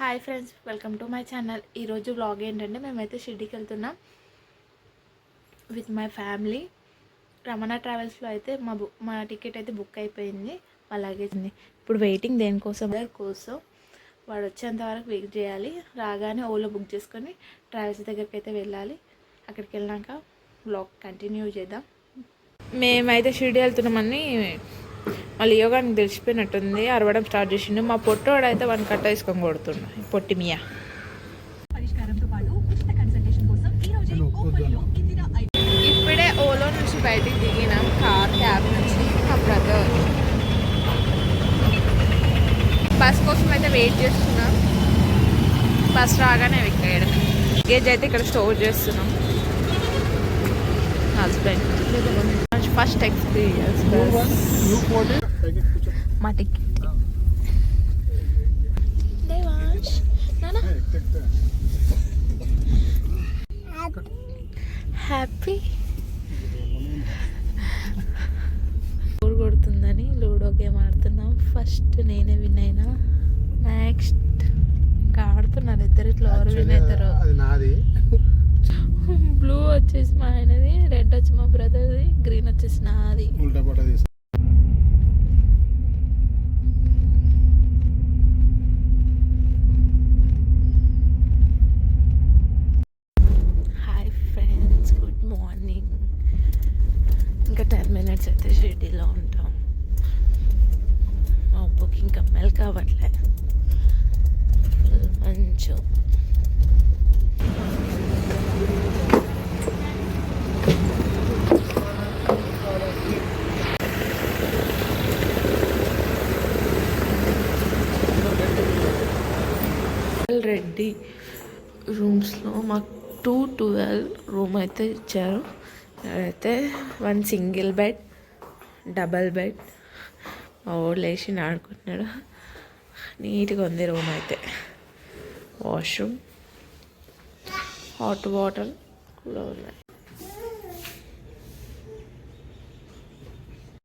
Hi friends, welcome to my channel. ఈరోజు vlog ఏంటంటే మేమైతే షిర్డీకి వెళ్తున్నాం విత్ మై ఫ్యామిలీ. రమణ ట్రావెల్స్లో అయితే మా టికెట్ అయితే బుక్ అయిపోయింది. మా లగేజ్ ఇప్పుడు వెయిటింగ్ దేనికోసం కోసం వాడు వచ్చేంత వరకు వెయిట్ చేయాలి. రాగానే ఓలో బుక్ చేసుకొని ట్రావెల్స్ దగ్గరికి అయితే వెళ్ళాలి. అక్కడికి వెళ్ళాక వ్లాగ్ కంటిన్యూ చేద్దాం. మేమైతే షిర్డీ వెళ్తున్నామని మళ్ళీ యోగానికి తెలిసిపోయినట్టుంది. అరవడం స్టార్ట్ చేసిండు. మా పొట్టోడు అయితే వాడిని కట్ట వేసుకొని కొడుతుండు. పొట్టి మియా ఇప్పుడే ఓలో నుంచి బయటికి దిగినాం, క్యాబ్ నుంచి. మా బ్రదర్ బస్ కోసం అయితే వెయిట్ చేస్తున్నాం. బస్ రాగానే ఎక్కేయడం. లగేజ్ అయితే ఇక్కడ స్టోర్ చేస్తున్నాం. హస్బెండ్ ఫస్ట్ ఎక్స్పీరియన్స్ మా టికెట్. హ్యాపీ బోర్ కొడుతుందని లూడో గేమ్ ఆడుతున్నాం. ఫస్ట్ నేనే విన్ అయినా. నెక్స్ట్ ఇంకా ఆడుతున్నారు ఇద్దరు. ఇట్లా ఎవరు విన్ అవుతారు. బ్లూ వచ్చేసి మా ఆయనది, రెడ్ వచ్చి మా బ్రదర్ది, గ్రీన్ వచ్చేసి నాది. Hi friends, good morning. ఇంకా 10 minutes అయితే షిర్డీలో ఉంటాం. మా బుక్ ఇంకా మెల్ కావట్లే. మంచు రెడ్డి రూమ్స్లో మాకు 212 రూమ్ అయితే ఇచ్చారు. అయితే 1 సింగిల్ బెడ్, డబల్ బెడ్. మా ఓడు లేచి ఆడుకుంటున్నాడు. నీట్గా ఉంది రూమ్ అయితే. వాష్రూమ్, హాట్ వాటర్ కూడా ఉన్నాయి.